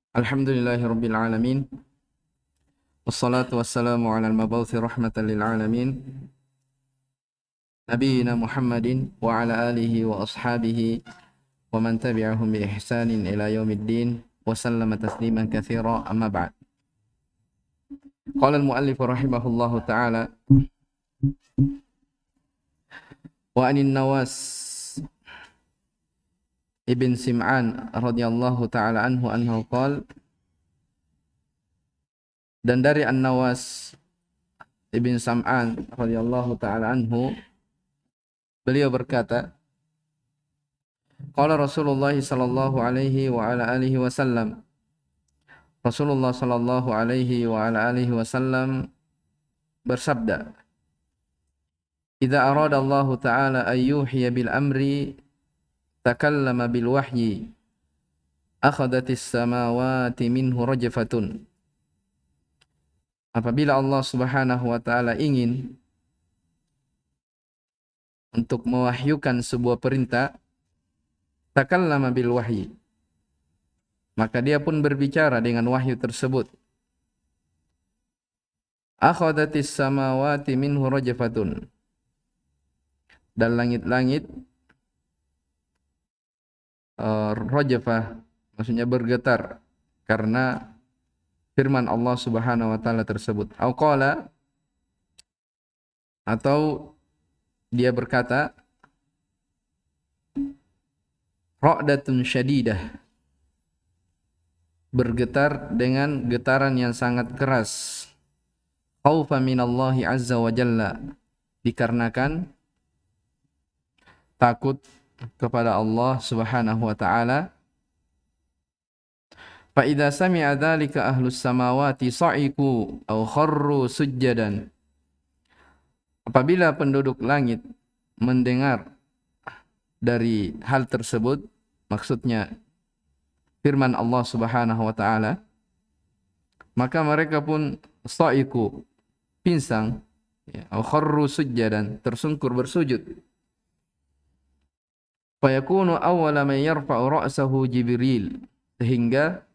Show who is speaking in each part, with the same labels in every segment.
Speaker 1: Alhamdulillahi Rabbil Alamin. Wassalatu wassalamu ala al-mabawthi rahmatan lil alamin. Nabiyyina Muhammadin wa ala alihi wa ashabihi wa man tabi'ahum bi ihsanin ila yaumiddin wa sallama tasliman katsira amma ba'd. Qala al-muallif rahimahullahu ta'ala wa anin Nawas ibn Sim'an radhiyallahu ta'ala anhu annahu qala, dan dari An-Nawas ibn Sam'an radhiyallahu ta'ala anhu, beliau berkata, qala Rasulullah sallallahu alaihi wa ala alihi wasallam, Rasulullah sallallahu alaihi wa ala alihi wasallam bersabda, idza arada Allah ta'ala an yuhyiya bil amri takallama bil wahyi akhadatis samawati minhu rajfatun. Apabila Allah Subhanahu wa taala ingin untuk mewahyukan sebuah perintah, takallama bil wahyi, maka dia pun berbicara dengan wahyu tersebut. Akhadatis samawati minhu rajfatun, dan langit-langit rajfah, maksudnya bergetar karena firman Allah Subhanahu wa taala tersebut. Au qala, atau dia berkata, ra'datun syadidah, bergetar dengan getaran yang sangat keras. Khaufa minallahi azza wa jalla, dikarenakan takut kepada Allah Subhanahu wa taala. Fa idza sami'a dzalika ahlus samawati sa'iqu aw kharru sujjadan. Apabila penduduk langit mendengar dari hal tersebut, maksudnya firman Allah Subhanahu wa taala, maka mereka pun sa'iqu, pinsang, aw kharru sujjadan, tersungkur bersujud. Fa yakunu awwala man yarfa'u ra'sahu Jibril, sehingga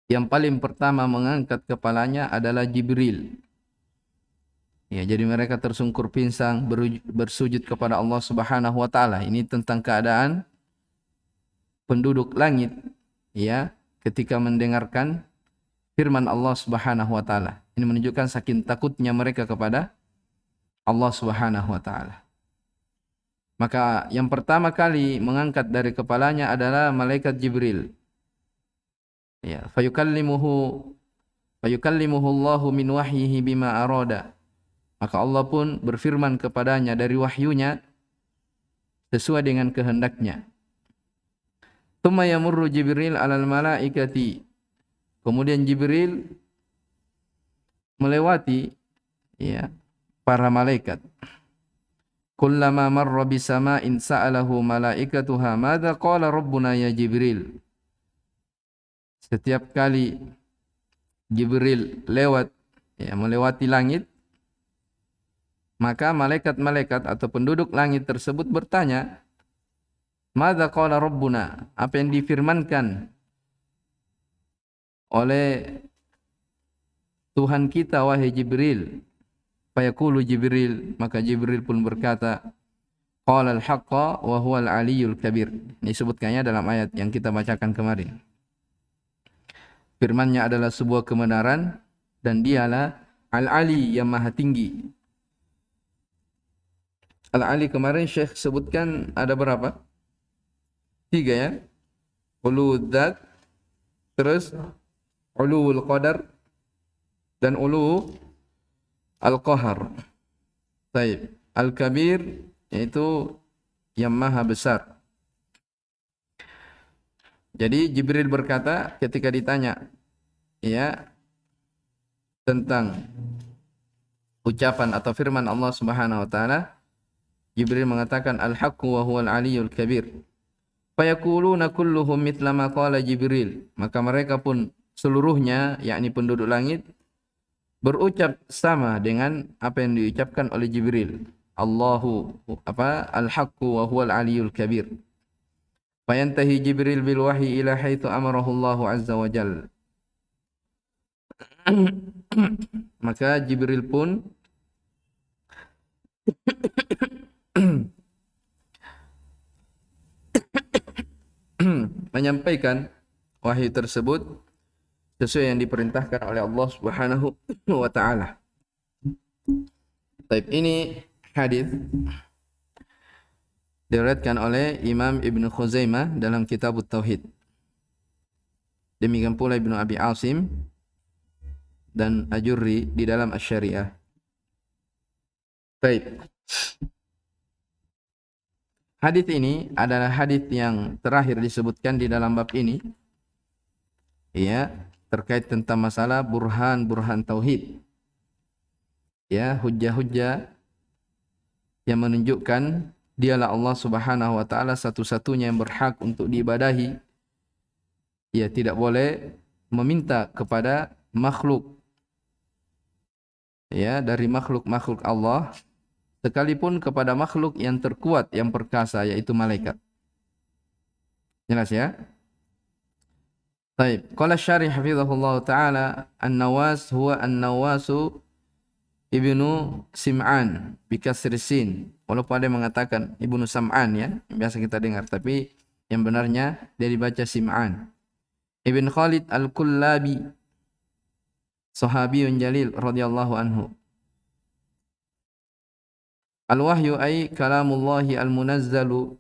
Speaker 1: yang paling pertama mengangkat kepalanya adalah Jibril. Ya, jadi mereka tersungkur pinsang bersujud kepada Allah Subhanahu wa taala. Ini tentang keadaan penduduk langit, ya, ketika mendengarkan firman Allah Subhanahu wa taala. Ini menunjukkan saking takutnya mereka kepada Allah Subhanahu wa taala. Maka yang pertama kali mengangkat dari kepalanya adalah malaikat Jibril. Ya, fayukallimuhu Allahu min wahyihi bima arada. Maka Allah pun berfirman kepadanya dari wahyunya sesuai dengan kehendaknya. Tsumma yamurru Jibril 'alal malaikati. Kemudian Jibril melewati, ya, para malaikat. Kullama marra bisama'in sa'alahu malaikatuha madza qala rabbuna ya Jibril. Setiap kali Jibril lewat, ya, melewati langit, maka malaikat-malaikat atau penduduk langit tersebut bertanya, madza qala rabbuna, apa yang difirmankan oleh Tuhan kita wahai Jibril. Fayaqulu Jibril, maka Jibril pun berkata, qala al-haqqa wa huwa al-aliyyul kabir. Ini disebutkannya dalam ayat yang kita bacakan kemarin. Firman-Nya adalah sebuah kebenaran dan dialah Al-Ali, yang maha tinggi. Al-Ali kemarin Syekh sebutkan ada berapa? 3, ya. Uluwul Dzat, terus Uluwul Qadar, dan Uluwul Al-Qahar. Baik. Al-Kabir, yaitu yang maha besar. Jadi Jibril berkata ketika ditanya, ya, tentang ucapan atau firman Allah Subhanahu wa taala, Jibril mengatakan al-haqqu wa huwal aliyyul kabir. Fayaquluna kulluhum mithla ma qala Jibril. Maka mereka pun seluruhnya, yakni penduduk langit, berucap sama dengan apa yang diucapkan oleh Jibril. Al-haqqu wa huwal aliyyul kabir. Fayantahi Jibril bil wahyi ila haitsu amarahu Allah azza wa jalla. Maka Jibril pun menyampaikan wahyu tersebut sesuai yang diperintahkan oleh Allah Subhanahu wa taala. Baik, ini hadis diriwayatkan oleh Imam Ibnu Khuzaimah dalam Kitab Tauhid. Demikian pula Ibnu Abi Asim dan Ajurri di dalam Asy-Syariah. Baik. Hadis ini adalah hadis yang terakhir disebutkan di dalam bab ini. Ya, terkait tentang masalah burhan-burhan tauhid. Ya, hujjah-hujjah yang menunjukkan dialah Allah Subhanahu wa taala satu-satunya yang berhak untuk diibadahi. Ya, tidak boleh meminta kepada makhluk. Ya, dari makhluk-makhluk Allah, sekalipun kepada makhluk yang terkuat, yang perkasa, yaitu malaikat. Jelas ya? Baik, qala syarih hafizahullah taala, an-Nawas huwa an-Nawasu Ibnu Sim'an bikasri sin. Walaupun ada yang mengatakan Ibnu Sam'an ya, biasa kita dengar, tapi yang benarnya dia dibaca Sim'an. Ibn Khalid Al-Kullabi, sahabiyun jalil radhiyallahu anhu. Al-wahyu ay kalamullahi al-munazzalu,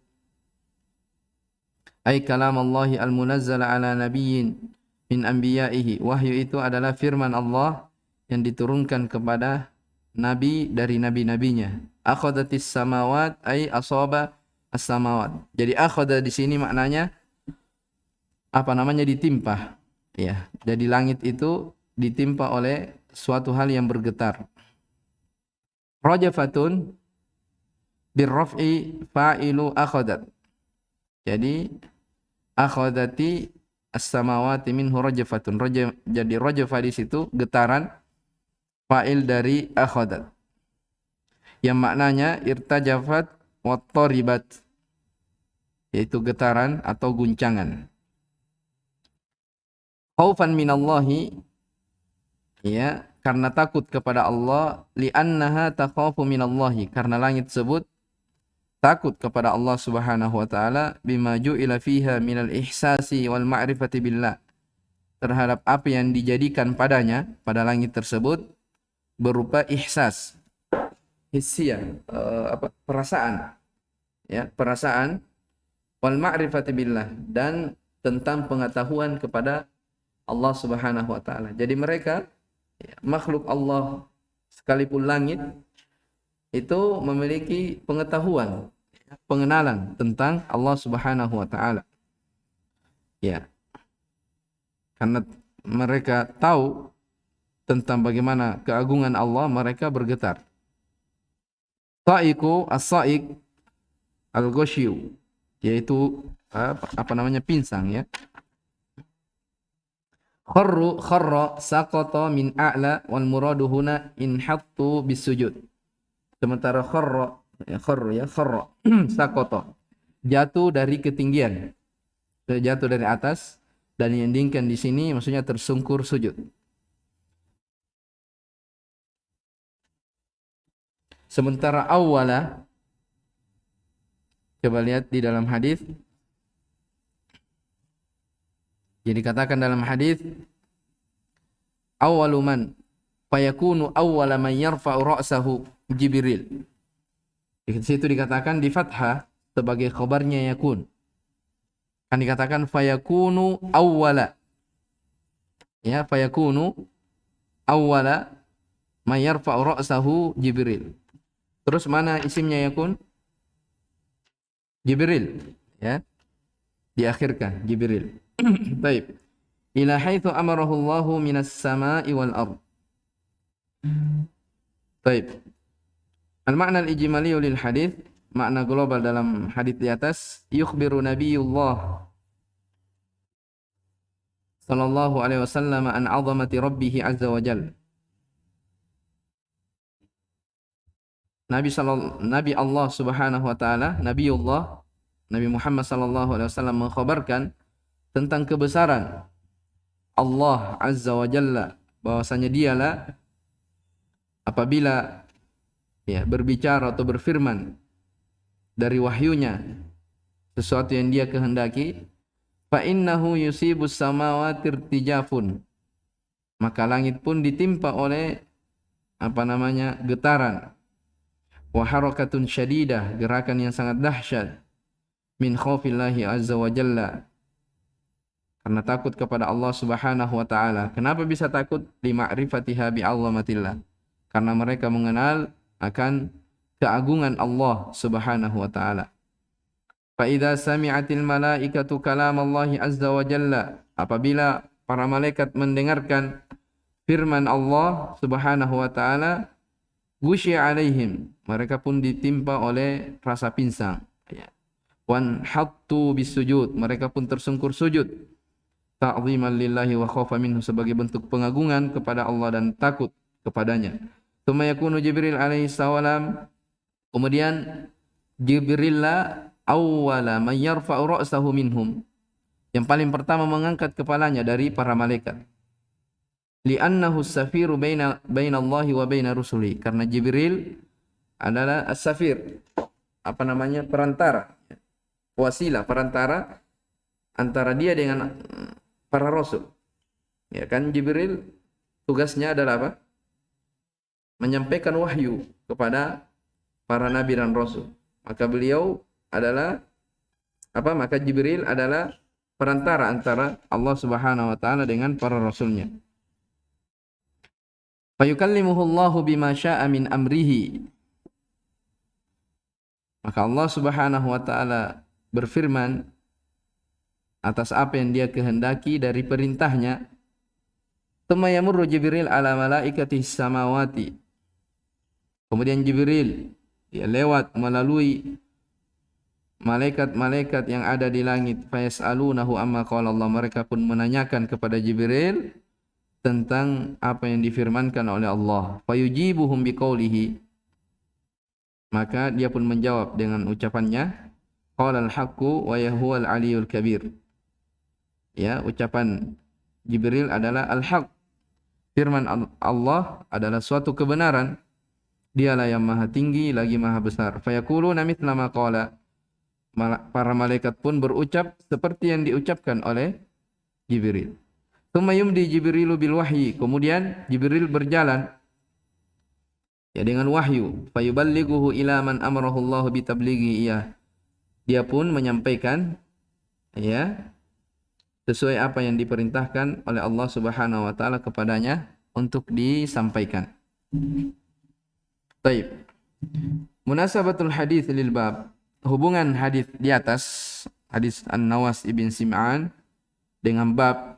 Speaker 1: ay kalamallahi al-munazzal ala nabiyyin min anbiya'ihi. Wahyu itu adalah firman Allah yang diturunkan kepada nabi dari nabi-nabinya. Akhadatis samawat ay asaba as-samawat. Jadi akhada di sini maknanya ditimpa. Ya, jadi langit itu ditimpa oleh suatu hal yang bergetar. Rajafatun birraf'i fa'ilu akhadat. Jadi akhadati as-samawati minhu rajafatun. Jadi rajafa di situ getaran, fa'il dari akhadat, yang maknanya irtajafat wa taribat, yaitu getaran atau guncangan. Khaufan minallahi, ya, karena takut kepada Allah, li'annaha takhafu minallahi, karena langit tersebut takut kepada Allah Subhanahu wa taala, bima ju'ila fiha minal ihsasi wal ma'rifati billah, terhadap apa yang dijadikan padanya, pada langit tersebut, berupa ihsas, hissiyah, perasaan, ya, perasaan, wal ma'rifati billah, dan tentang pengetahuan kepada Allah Subhanahu wa taala. Jadi mereka, ya, makhluk Allah sekalipun langit itu memiliki pengetahuan, pengenalan tentang Allah Subhanahu wa taala. Ya. Karena mereka tahu tentang bagaimana keagungan Allah, mereka bergetar. Ta'iku as-sa'iq al-ghasyu, yaitu pinsang, ya. Kharra saqata min a'la wal muradu huna inhattu bisujud. Sementara kharra saqata, jatuh dari ketinggian, jatuh dari atas, dan yang diinginkan di sini maksudnya tersungkur sujud. Sementara awwala, coba lihat di dalam hadis. Jadi katakan dalam hadis, awwalu man fayakunu awwala man yarfa'u ra'sahu Jibril. Di situ dikatakan di fathah sebagai khabarnya yakun. Kan dikatakan fayakunu awwala. Ya, fayakunu awwala man yarfa'u ra'sahu Jibril. Terus mana isimnya yakun? Jibril, ya. Diakhirkan Jibril. Baik. Ila haitsu amarahu Allahu minas sama'i wal ard. Baik. Al-ma'na al-ijmali lil hadits, makna global dalam hadis di atas, yukhbiru nabiyullah sallallahu alaihi wasallam an 'azamati rabbih azza wa jalla. Nabi Allah Subhanahu wa taala, Nabiullah Nabi Muhammad sallallahu alaihi wasallam mengkhabarkan tentang kebesaran Allah Azza wa Jalla, bahwasanya dialah apabila berbicara atau berfirman dari wahyunya sesuatu yang dia kehendaki, fa innahu yusibus samawati irtijafun, maka langit pun ditimpa oleh getaran, wa harakatun syadidah, gerakan yang sangat dahsyat, min khaufillahi azza wa jalla, karena takut kepada Allah Subhanahu wa taala. Kenapa bisa takut? Li ma'rifatiha bi 'azamatillah, karena mereka mengenal akan keagungan Allah Subhanahu wa taala. Fa idza sami'atil malaikatu kalam Allah azza wa jalla, apabila para malaikat mendengarkan firman Allah Subhanahu wa taala, gusya alaihim, mereka pun ditimpa oleh rasa pinsang. Wan hattu bisujud, mereka pun tersungkur sujud. Ta'ziman lillahi wa khaufa minhu, sebagai bentuk pengagungan kepada Allah dan takut kepadanya. Tsumma yakunu Jibril alaihi salam, kemudian Jibril la awwala man yarfa'u ra'sahu minhum, yang paling pertama mengangkat kepalanya dari para malaikat. Li'annahu as-safiru baina Allahi wa baina rusuli, karena Jibril adalah as-safir, perantara, wasilah, perantara antara dia dengan para rasul. Ya kan, Jibril tugasnya adalah apa? Menyampaikan wahyu kepada para nabi dan rasul. Maka beliau adalah maka Jibril adalah perantara antara Allah Subhanahu wa taala dengan para rasulnya. Fayukallimuhu Allahu bima syaa min amrihi, maka Allah Subhanahu wa taala berfirman atas apa yang dia kehendaki dari perintahnya. Tsumma yamurru Jibril ala malaikati samawati, kemudian Jibril dia lewat melalui malaikat-malaikat yang ada di langit. Fayas'alunahu amma qala Allah, mereka pun menanyakan kepada Jibril tentang apa yang difirmankan oleh Allah. Fayujibuhum biqaulihi, maka dia pun menjawab dengan ucapannya, qala al-haqqu wa huwal aliyul kabir. Ya, ucapan Jibril adalah al-haq, firman Allah adalah suatu kebenaran, dialah yang maha tinggi lagi maha besar. Fayaquluna mithla ma qala, para malaikat pun berucap seperti yang diucapkan oleh Jibril. Tsumma yumdi Jibrilu bil wahyi, kemudian Jibril berjalan dengan wahyu. Fayuballighuhu ila man amarahu Allah bi tablighi iyah, dia pun menyampaikan sesuai apa yang diperintahkan oleh Allah Subhanahu wa taala kepadanya untuk disampaikan. Baik. Munasabatul hadits lil bab, hubungan hadis di atas, hadis An-Nawas ibn Sim'an dengan bab,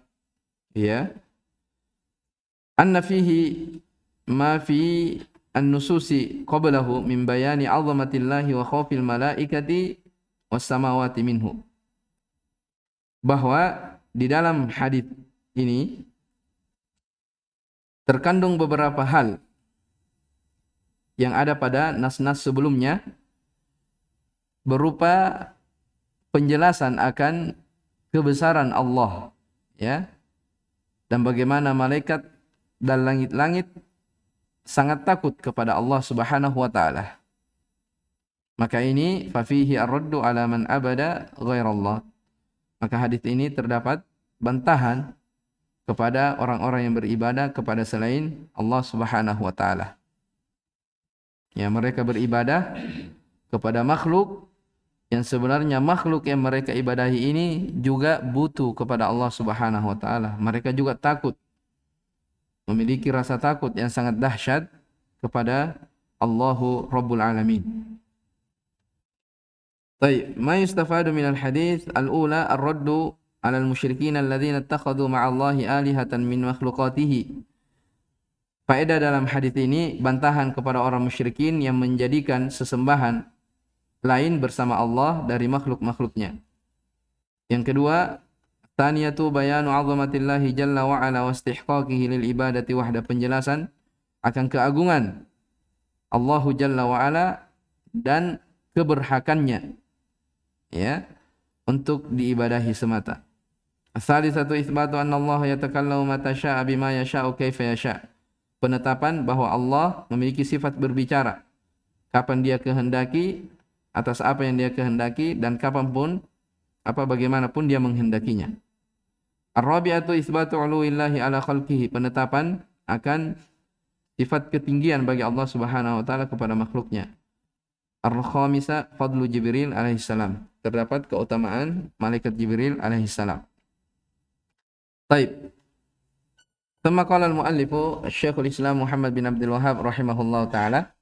Speaker 1: anna fihi ma fi an-nususi qablahu min bayani 'azamatillahi wa khaufil malaikati was samawati minhu, bahwa di dalam hadis ini terkandung beberapa hal yang ada pada nas-nas sebelumnya, berupa penjelasan akan kebesaran Allah, dan bagaimana malaikat dan langit-langit sangat takut kepada Allah Subhanahu wa taala. Maka ini fa fihi ar-raddu ala man abada ghairallah, maka hadis ini terdapat bantahan kepada orang-orang yang beribadah kepada selain Allah Subhanahu wa taala. Mereka beribadah kepada makhluk yang sebenarnya makhluk yang mereka ibadahi ini juga butuh kepada Allah Subhanahu wa taala. Mereka juga takut, memiliki rasa takut yang sangat dahsyat kepada Allahu Rabbul Alamin. Baik, ma yustafadu minal hadits al-ula ar-raddu 'ala al-musyrikin alladziina ittakhadhu ma'allahi alihatan min makhluqatihi. Faedah dalam hadis ini bantahan kepada orang musyrikin yang menjadikan sesembahan lain bersama Allah dari makhluk-makhluknya. Yang kedua, tsaniyatu bayanu 'azamatillahi jalla wa 'ala wa istihqaqihi lil ibadati wahda, penjelasan akan keagungan Allahu jalla wa 'ala dan keberhakannya ya, untuk diibadahi semata. As-salisatu itsbatu anna Allah yatakallamu mata syaa bima yasha'u kaifa yasha'. Penetapan bahwa Allah memiliki sifat berbicara kapan dia kehendaki, atas apa yang dia kehendaki, dan kapanpun bagaimanapun dia menghendakinya. Ar-rabi'atu itsbatu 'uluwillahi 'ala khalqihi. Penetapan akan sifat ketinggian bagi Allah Subhanahu wa taala kepada makhluknya. Ar-khamisa fadlu Jibril alaihi salam. Terdapat keutamaan malaikat Jibril alaihi salam. Baik. Thumma qala al-muallifu Syekhul Islam Muhammad bin Abdul Wahhab rahimahullahu taala.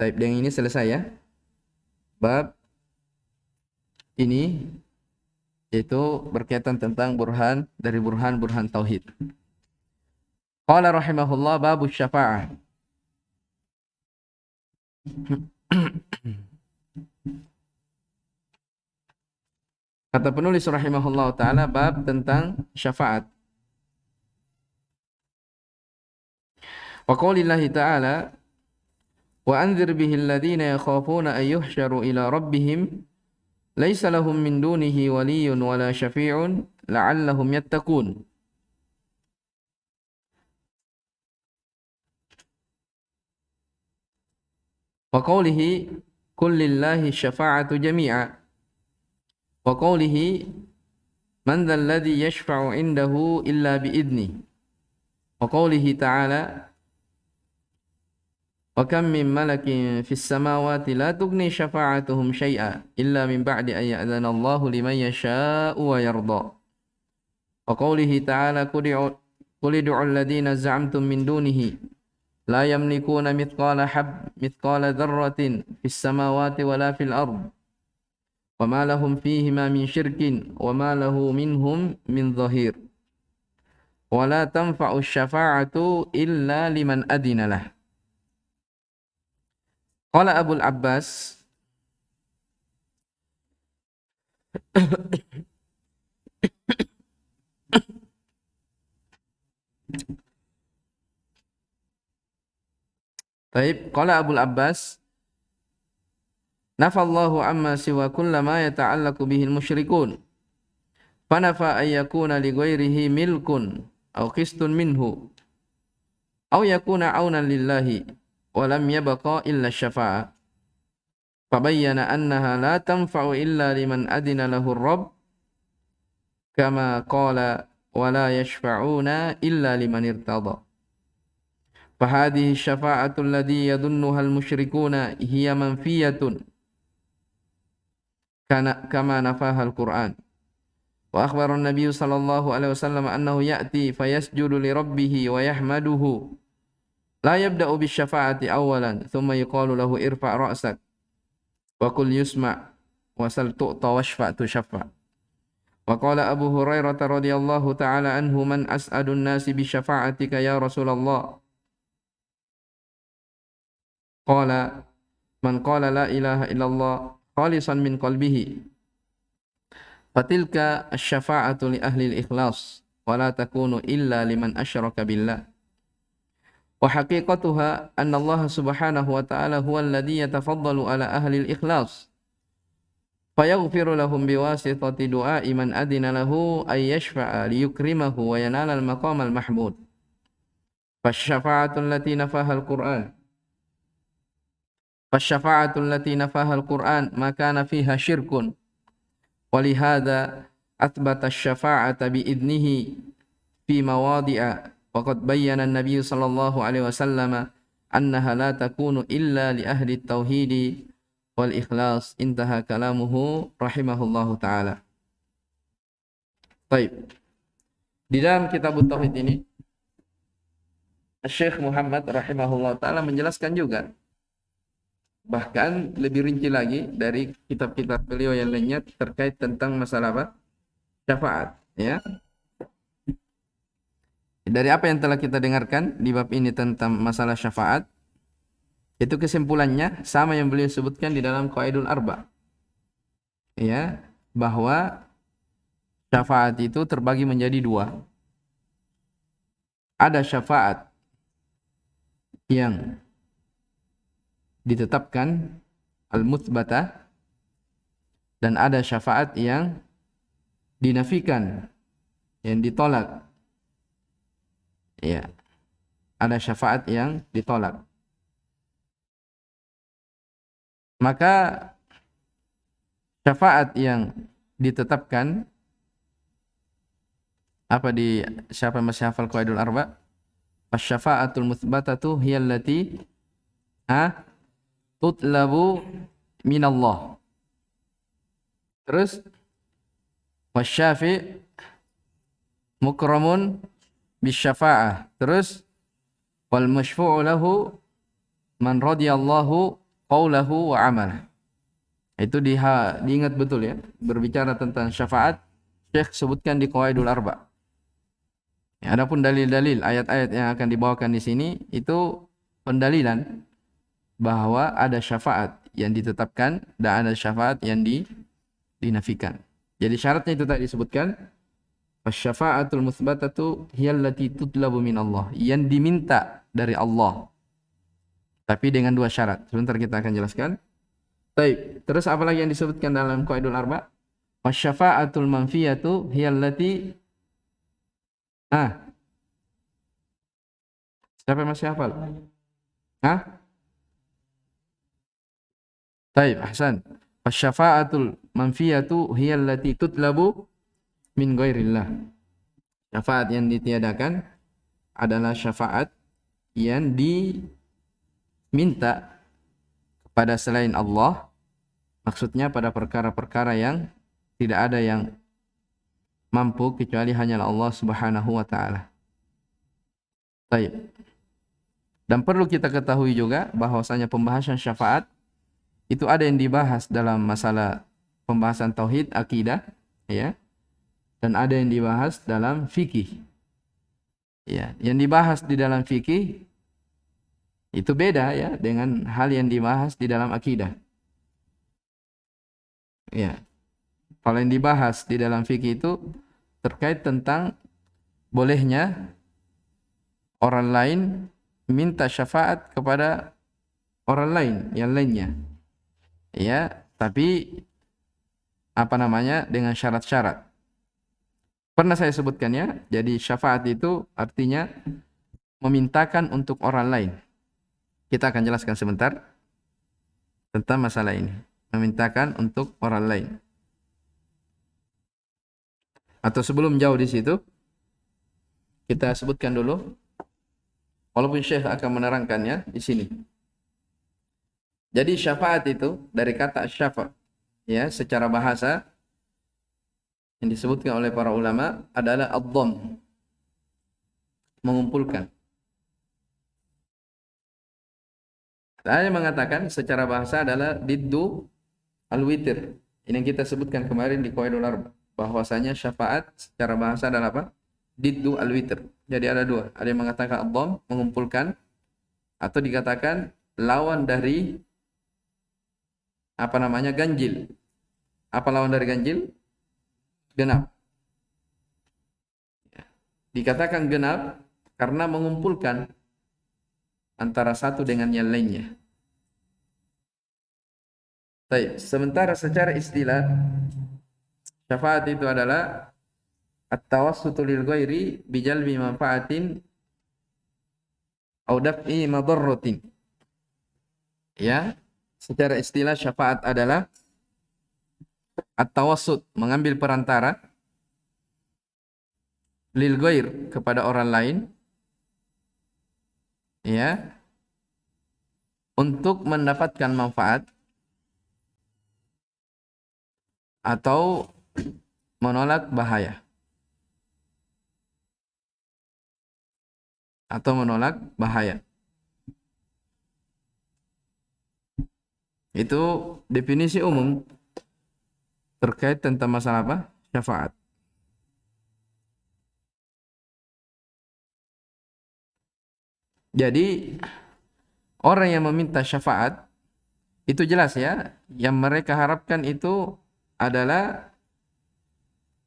Speaker 1: Baik, yang ini selesai ya. Bab ini yaitu berkaitan tentang burhan tauhid. Qala rahimahullah babus syafa'ah. Kata penulis rahimahullah ta'ala bab tentang syafaat. Wa qaulillahi ta'ala wa anzir bihi alladhina yakhafuna an yuhsyaru ila rabbihim laisa lahum min dunihi waliyyun wala syafi'un la'allahum yattaqun. Wa qaulihi qul lillahi syafa'atu jami'a. Wa qawlihi man dhal ladzi yashfa'u 'indahu illa bi'idni. Wa qawlihi ta'ala wa kam min malakin fis samawati la tughni syafa'atuhum syai'a illa min ba'di an ya'dhana Allahu liman yasha'u wa yarda. Wa qawlihi ta'ala qul ud'u alladhina za'amtum min dunihi la yamlikuna mithqala dharratin fis samawati wala fil ardh وما لهم فيهما من شرك وما له منهم من ظهير ولا تنفع الشفاعة إلا لمن أذن له. قال أبو العباس طيب قال أبو العباس nafallahu amma siwa kullama yata'allaqu bihil musyrikun fanafa an yakuna li ghairihi milkun aw qistun minhu aw yakuna aunan lillahi wa lam yabqa illa syafa'a fabayyana annaha la tanfa'u illa liman adina lahu ar-rabb kama qala wa la yashfa'una illa liman irtada. Fahadhihi syafa'atu alladhi yadhunnuha al-musyrikuna hiya manfiyatun kama nafaha al-Qur'an. Wa akhbara an-nabiy sallallahu alaihi wasallam annahu ya'ti fayasjudu li rabbih wa yahmaduhu la yabda'u bisyafa'ati awalan thumma yuqalu lahu irfa' ra'sak wa qul yusma' wa sal tu'ta washfa' tushaffa'. Wa qala Abu Hurairah radhiyallahu ta'ala anhu man as'adun nasi bi syafa'atika ya Rasulullah. Qala man qala la ilaha illallah khalisan min qalbihi fatilka asy-syafa'atu li ahli al-ikhlas wa la takunu illa liman asyraka billah. Wa haqiqatuha anna Allah subhanahu wa ta'ala huwa alladhi yatafaddalu ala ahli al-ikhlas fayaghfiru lahum biwasitati du'a'i man adina lahu ay yashfa'a liyukrimahu wa yanala al-maqam al-mahmud. Fasyafa'atu allati nafaha al-Qur'an فالشفاعة التي نفاها القرآن ما كان فيها شرك ولهذا أثبت الشفاعة بإذنه في مواضع وقد بين النبي صلى الله عليه وسلم أنها لا تكون إلا لأهل التوحيد والإخلاص. انتهى كلامه رحمه الله تعالى. طيب, di dalam kitab Tauhid ini Syekh Muhammad rahimahullah ta'ala menjelaskan juga, bahkan lebih rinci lagi dari kitab-kitab beliau yang lainnya terkait tentang masalah apa? Syafaat, ya. Dari apa yang telah kita dengarkan di bab ini tentang masalah syafaat, itu kesimpulannya sama yang beliau sebutkan di dalam Qawaidul Arba. Ya, bahwa syafaat itu terbagi menjadi dua. Ada syafaat yang ditetapkan al-muthbatah, dan ada syafaat yang dinafikan, yang ditolak. Ya, ada syafaat yang ditolak. Maka syafaat yang ditetapkan apa di siapa masih hafal qaidul arba? Asy-syafa'atul mutsbatatu hiya allati tutlabu minallah. Terus wasyafi' mukramun bisyafa'ah. Terus wal masyfu'u lahu man radiyallahu qawlahu wa amalah. Itu diingat betul ya. Berbicara tentang syafaat, Syekh sebutkan di qaidul arba. Ya, adapun dalil-dalil ayat-ayat yang akan dibawakan di sini itu pendalilan bahwa ada syafaat yang ditetapkan dan ada syafaat yang dinafikan. Jadi syaratnya itu tadi disebutkan, asy-syafa'atul mutsbatatu hiyallati tutlabu minallah, yang diminta dari Allah. Tapi dengan dua syarat. Sebentar kita akan jelaskan. Baik, terus apa lagi yang disebutkan dalam qaidul arba? Wasy-syafa'atul manfiyatu hiyallati siapa yang masih hafal? Baik, ahsan. Wasy-syafa'atul manfiyatu hiyallati tutlabu min ghairillah. Syafaat yang ditiadakan adalah syafaat yang diminta kepada selain Allah. Maksudnya pada perkara-perkara yang tidak ada yang mampu kecuali hanyalah Allah Subhanahu wa taala. Baik. Dan perlu kita ketahui juga bahwasanya pembahasan syafaat itu ada yang dibahas dalam masalah pembahasan tauhid, akidah, ya. Dan ada yang dibahas dalam fikih. Ya, yang dibahas di dalam fikih itu beda ya dengan hal yang dibahas di dalam akidah. Ya. Kalau yang dibahas di dalam fikih itu terkait tentang bolehnya orang lain minta syafaat kepada orang lain yang lainnya. Ya, tapi dengan syarat-syarat. Pernah saya sebutkan ya, jadi syafaat itu artinya memintakan untuk orang lain. Kita akan jelaskan sebentar tentang masalah ini. Memintakan untuk orang lain. Atau sebelum jauh di situ, kita sebutkan dulu, walaupun Syekh akan menerangkannya di sini. Jadi syafaat itu dari kata syafa, ya, secara bahasa yang disebutkan oleh para ulama adalah ad-dhamm, mengumpulkan. Saya mengatakan secara bahasa adalah diddu al-witir. Ini yang kita sebutkan kemarin di qaidul arba, bahwasanya syafaat secara bahasa adalah apa? Diddu al-witir. Jadi ada dua, ada yang mengatakan ad-dhamm, mengumpulkan, atau dikatakan lawan dari ganjil. Apa lawan dari ganjil? Genap. Dikatakan genap karena mengumpulkan antara satu dengan yang lainnya. Baik, sementara secara istilah syafaat itu adalah at-tawassutu lil ghairi bijalbi manfaatin au daf'i madarratin. Ya, secara istilah syafaat adalah at-tawassut, mengambil perantara, lil ghair, kepada orang lain, ya, untuk mendapatkan manfaat atau menolak bahaya. Atau menolak bahaya. Itu definisi umum terkait tentang masalah apa? Syafaat. Jadi orang yang meminta syafaat itu jelas ya, yang mereka harapkan itu adalah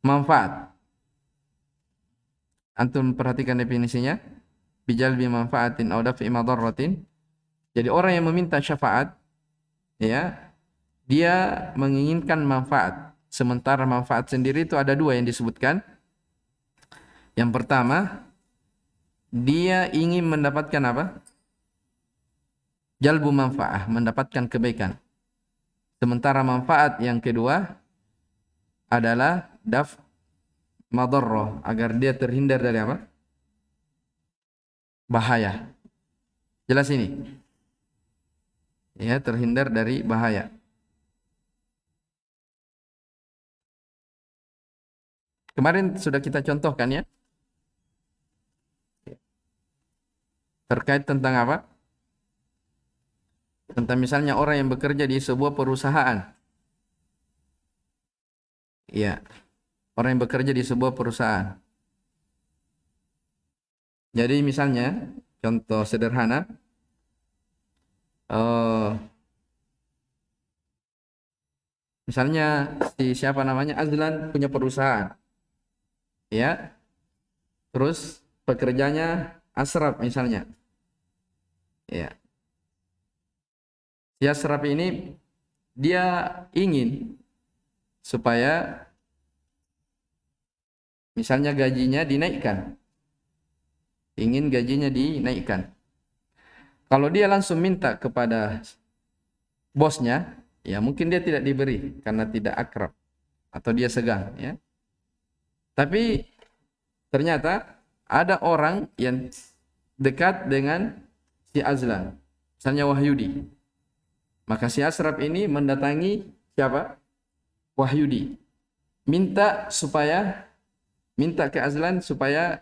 Speaker 1: manfaat. Antum perhatikan definisinya, bijalbi manfaatin aw daf'i madarratin. Jadi orang yang meminta syafaat, ya, dia menginginkan manfaat. Sementara manfaat sendiri itu ada dua yang disebutkan. Yang pertama, dia ingin mendapatkan apa? Jalbu manfaat, mendapatkan kebaikan. Sementara manfaat yang kedua adalah daf madarrah, agar dia terhindar dari apa? Bahaya. Jelas ini? Ya, terhindar dari bahaya. Kemarin sudah kita contohkan ya. Terkait tentang apa? Tentang misalnya orang yang bekerja di sebuah perusahaan. Ya, orang yang bekerja di sebuah perusahaan. Jadi misalnya, contoh sederhana, misalnya siapa namanya, Azlan punya perusahaan, ya, terus pekerjanya Asraf misalnya, ya, si Asraf ini dia ingin supaya misalnya gajinya dinaikkan, ingin gajinya dinaikkan. Kalau dia langsung minta kepada bosnya, ya mungkin dia tidak diberi karena tidak akrab atau dia segan, ya. Tapi ternyata ada orang yang dekat dengan si Azlan, misalnya Wahyudi. Maka si Asraf ini mendatangi siapa? Wahyudi. Minta ke Azlan supaya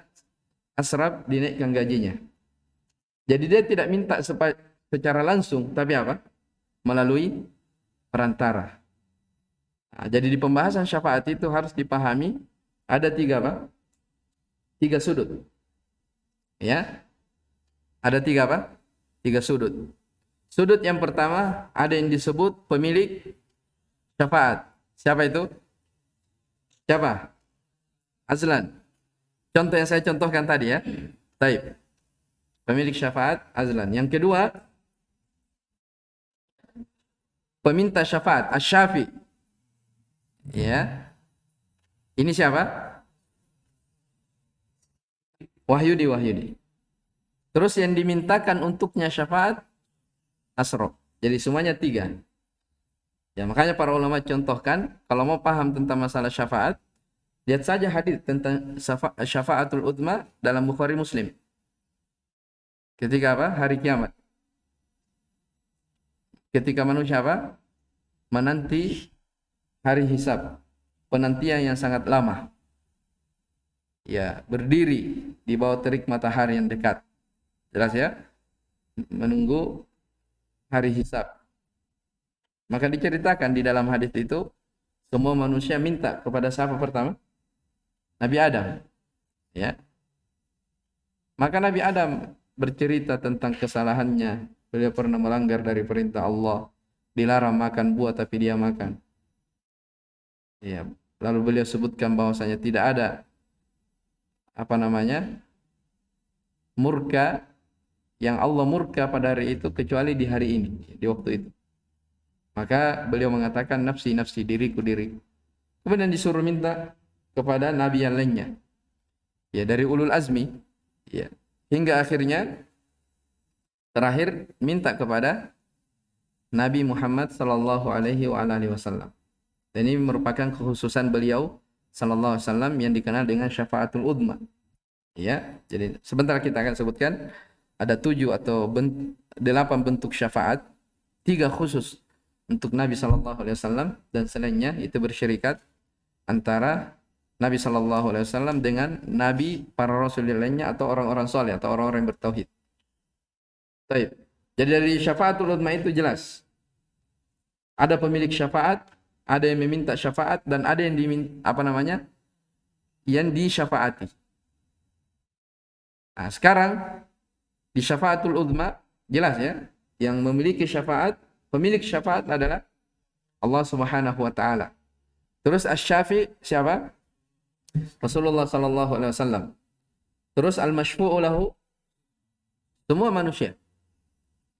Speaker 1: Asraf dinaikkan gajinya. Jadi dia tidak minta secara langsung, tapi apa? Melalui perantara. Nah, jadi di pembahasan syafaat itu harus dipahami ada tiga apa? Tiga sudut. Ya. Ada tiga apa? Tiga sudut. Sudut yang pertama ada yang disebut pemilik syafaat. Siapa itu? Siapa? Azlan. Contoh yang saya contohkan tadi ya. Taib. Pemilik syafaat Azlan. Yang kedua, peminta syafaat Asy-Syafi. Ya. Ini siapa? Wahyudi. Terus yang dimintakan untuknya syafaat Asraf. Jadi semuanya tiga. Ya, makanya para ulama contohkan, kalau mau paham tentang masalah syafaat, lihat saja hadis tentang syafaatul udma dalam Bukhari Muslim. Ketika apa? Hari kiamat. Ketika manusia apa? Menanti hari hisab. Penantian yang sangat lama. Ya, berdiri di bawah terik matahari yang dekat. Jelas ya? Menunggu hari hisab. Maka diceritakan di dalam hadis itu, semua manusia minta kepada siapa pertama? Nabi Adam. Ya. Maka Nabi Adam bercerita tentang kesalahannya. Beliau pernah melanggar dari perintah Allah, dilarang makan buah tapi dia makan. Ya. Lalu beliau sebutkan bahwasanya tidak ada murka yang Allah murka pada hari itu kecuali di hari ini, di waktu itu. Maka beliau mengatakan nafsi diriku. Kemudian disuruh minta kepada nabi yang lainnya. Ya, dari ulul azmi, ya. Hingga akhirnya terakhir minta kepada Nabi Muhammad sallallahu alaihi wasallam. Dan ini merupakan kekhususan beliau sallallahu alaihi wasallam yang dikenal dengan syafaatul udma. Ya, jadi sebentar kita akan sebutkan ada 7 atau 8 bentuk syafaat, 3 khusus untuk Nabi sallallahu alaihi wasallam dan selainnya itu bersyirikat antara Nabi sallallahu alaihi wasallam dengan nabi, para rasul lainnya atau orang-orang saleh atau orang-orang yang bertauhid. Baik. Jadi dari syafaatul udma itu jelas. Ada pemilik syafaat, ada yang meminta syafaat dan ada yang yang disyafaati. Nah, sekarang di syafaatul udma jelas ya, yang memiliki syafaat, pemilik syafaat adalah Allah Subhanahu wa taala. Terus asy-syafi siapa? Rasulullah sallallahu alaihi wasallam. Terus al-masyfu'u lahu semua manusia.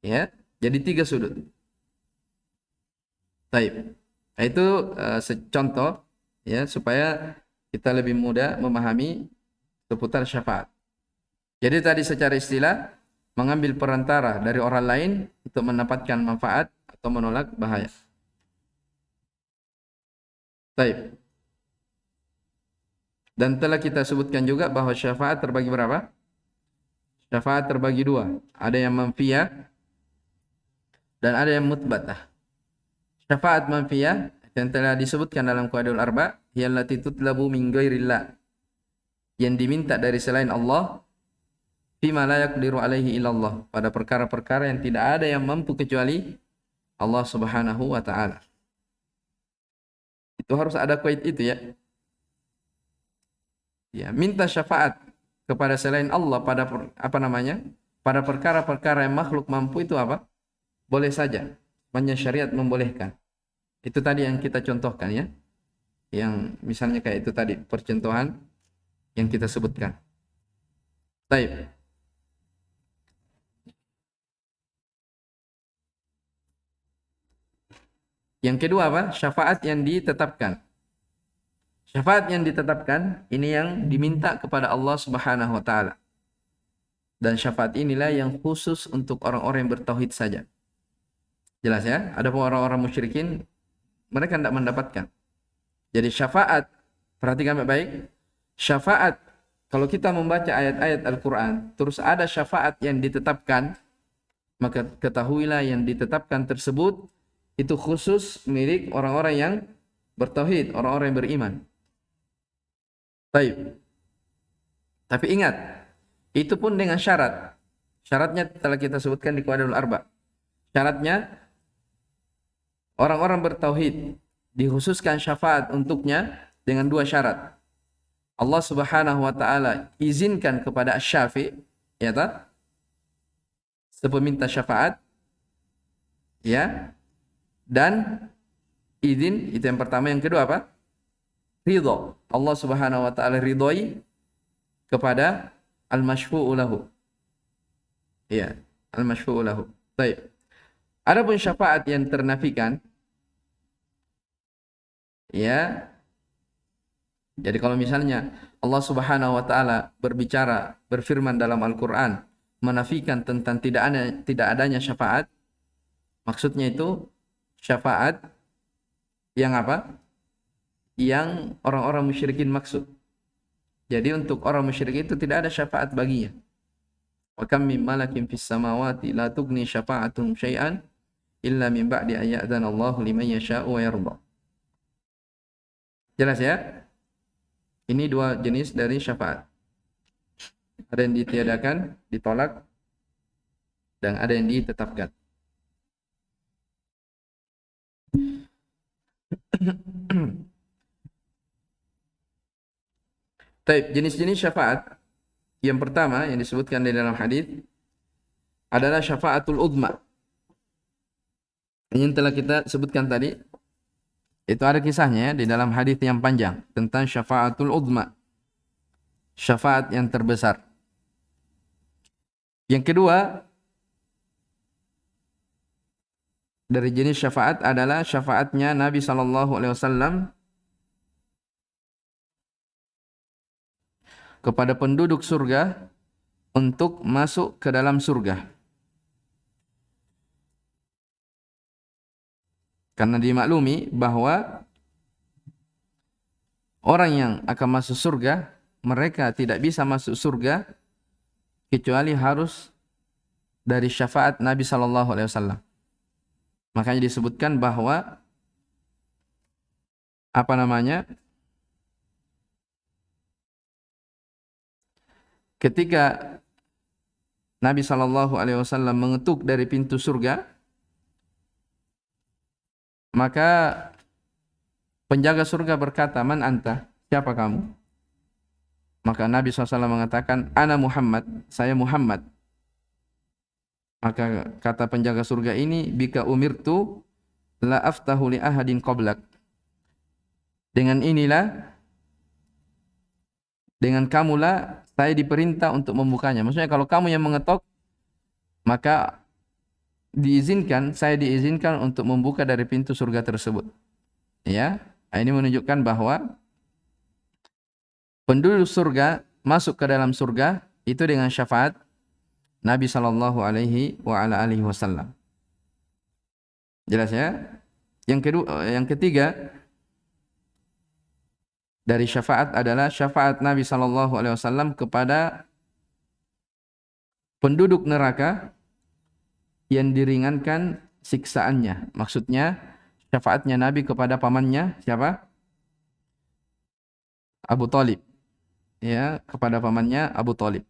Speaker 1: Ya, jadi 3 sudut. Taib. Itu contoh ya supaya kita lebih mudah memahami seputar syafaat. Jadi tadi secara istilah mengambil perantara dari orang lain untuk mendapatkan manfaat atau menolak bahaya. Taib. Dan telah kita sebutkan juga bahwa syafaat terbagi berapa? Syafaat terbagi dua. Ada yang manfiyah dan ada yang mutbatah. Syafaat manfiyah yang telah disebutkan dalam Qawaidul Arba, yallati tutlabu min ghairillah. Yang diminta dari selain Allah, fima la yaqdiru alaihi illallah, pada perkara-perkara yang tidak ada yang mampu kecuali Allah Subhanahu wa taala. Itu harus ada qaid itu ya. Ya, minta syafaat kepada selain Allah pada pada perkara-perkara yang makhluk mampu itu apa? Boleh saja. Banyak syariat membolehkan. Itu tadi yang kita contohkan ya. Yang misalnya kayak itu tadi percontohan yang kita sebutkan. Baik. Yang kedua apa? Syafaat yang ditetapkan. Syafaat yang ditetapkan ini yang diminta kepada Allah Subhanahu wa taala. Dan syafaat inilah yang khusus untuk orang-orang yang bertauhid saja. Jelas ya? Ada orang-orang musyrikin mereka tidak mendapatkan. Jadi syafaat, perhatikan baik-baik. Syafaat, kalau kita membaca ayat-ayat Al-Quran, terus ada syafaat yang ditetapkan, maka ketahuilah yang ditetapkan tersebut itu khusus milik orang-orang yang bertauhid, orang-orang yang beriman. Baik. Tapi ingat, itu pun dengan syarat. Syaratnya telah kita sebutkan di Qawaidul Arba. Syaratnya orang-orang bertauhid dikhususkan syafaat untuknya dengan dua syarat. Allah Subhanahu wa taala izinkan kepada asy-syafi', ya tak? Sepeminta syafaat, ya. Dan izin itu yang pertama, yang kedua apa? Ridho. Allah Subhanahu wa taala ridhoi kepada al-masyfu'u lahu. Ya, al-masyfu'u lahu. Baik. Adapun syafaat yang ternafikan, ya. Jadi kalau misalnya Allah Subhanahu wa taala berfirman dalam Al-Qur'an menafikan tentang tidak adanya syafaat, maksudnya itu syafaat yang apa? Yang orang-orang musyrikin maksud. Jadi untuk orang musyrik itu tidak ada syafaat baginya. Wa kam min malakin fis samawati la tughni syafa'atuhum syai'an illa min ba'di an ya'dzana Allahu liman yasha'u wa yarda. Jelas ya? Ini dua jenis dari syafaat. Ada yang ditiadakan, ditolak, dan ada yang ditetapkan. Taib, jenis-jenis syafaat yang pertama yang disebutkan di dalam hadis adalah syafaatul udma. Ini yang telah kita sebutkan tadi. Itu ada kisahnya di dalam hadis yang panjang tentang syafaatul udma. Syafaat yang terbesar. Yang kedua dari jenis syafaat adalah syafaatnya Nabi SAW kepada penduduk surga untuk masuk ke dalam surga. Karena dimaklumi bahwa orang yang akan masuk surga, mereka tidak bisa masuk surga kecuali harus dari syafaat Nabi SAW. Makanya disebutkan bahwa ketika Nabi SAW mengetuk dari pintu surga, maka penjaga surga berkata, "Man anta? Siapa kamu?" Maka Nabi SAW mengatakan, "Ana Muhammad, saya Muhammad." Maka kata penjaga surga ini, "Bika umirtu la aftahu li ahadin qablak." Dengan kamulah saya diperintah untuk membukanya. Maksudnya kalau kamu yang mengetok, maka saya diizinkan untuk membuka dari pintu surga tersebut. Ya, ini menunjukkan bahwa penduduk surga masuk ke dalam surga itu dengan syafaat Nabi sallallahu alaihi wasallam. Jelas ya? Yang ketiga dari syafaat adalah syafaat Nabi sallallahu alaihi wasallam kepada penduduk neraka yang diringankan siksaannya. Maksudnya syafaatnya Nabi kepada pamannya siapa? Abu Talib. Ya, kepada pamannya Abu Talib.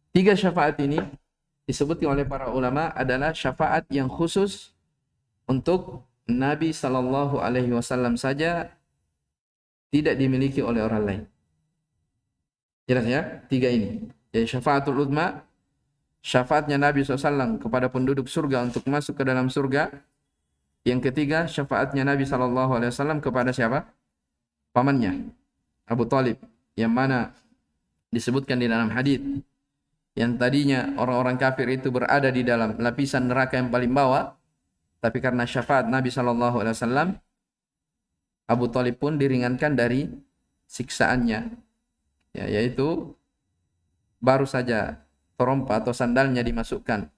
Speaker 1: 3 syafaat ini disebutkan oleh para ulama adalah syafaat yang khusus untuk Nabi sallallahu alaihi wasallam saja, tidak dimiliki oleh orang lain. Jelas ya? 3 ini. Jadi syafaatul uzma, syafaatnya Nabi SAW kepada penduduk surga untuk masuk ke dalam surga. Yang ketiga, syafaatnya Nabi SAW kepada siapa? Pamannya, Abu Talib. Yang mana disebutkan di dalam hadis yang tadinya orang-orang kafir itu berada di dalam lapisan neraka yang paling bawah, tapi karena syafaat Nabi SAW, Abu Talib pun diringankan dari siksaannya. Ya, yaitu baru saja terompa atau sandalnya dimasukkan,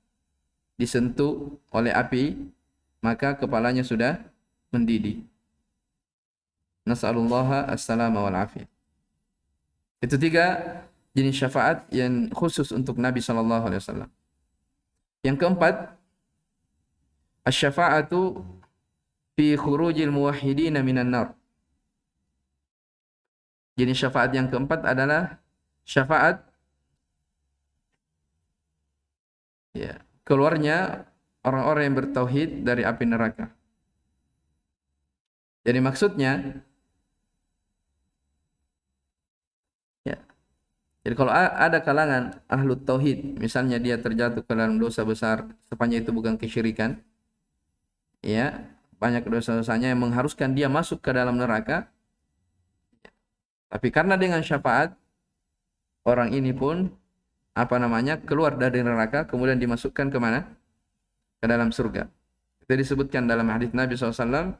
Speaker 1: disentuh oleh api, maka kepalanya sudah mendidih. Nas'alullaha as-salama wal afiyah. Itu 3 jenis syafaat yang khusus untuk Nabi sallallahu alaihi wasallam. Yang keempat, asy-syafa'atu fi khurujil muwahhidin minan nar. Jenis syafaat yang keempat adalah syafaat keluarnya orang-orang yang bertauhid dari api neraka. Jadi maksudnya, jadi kalau ada kalangan ahlu tauhid, misalnya dia terjatuh ke dalam dosa besar, sepanjang itu bukan kesyirikan, ya, banyak dosa-dosanya yang mengharuskan dia masuk ke dalam neraka, tapi karena dengan syafaat orang ini pun keluar dari neraka, kemudian dimasukkan ke mana? Ke dalam surga. Itu disebutkan dalam hadis Nabi SAW,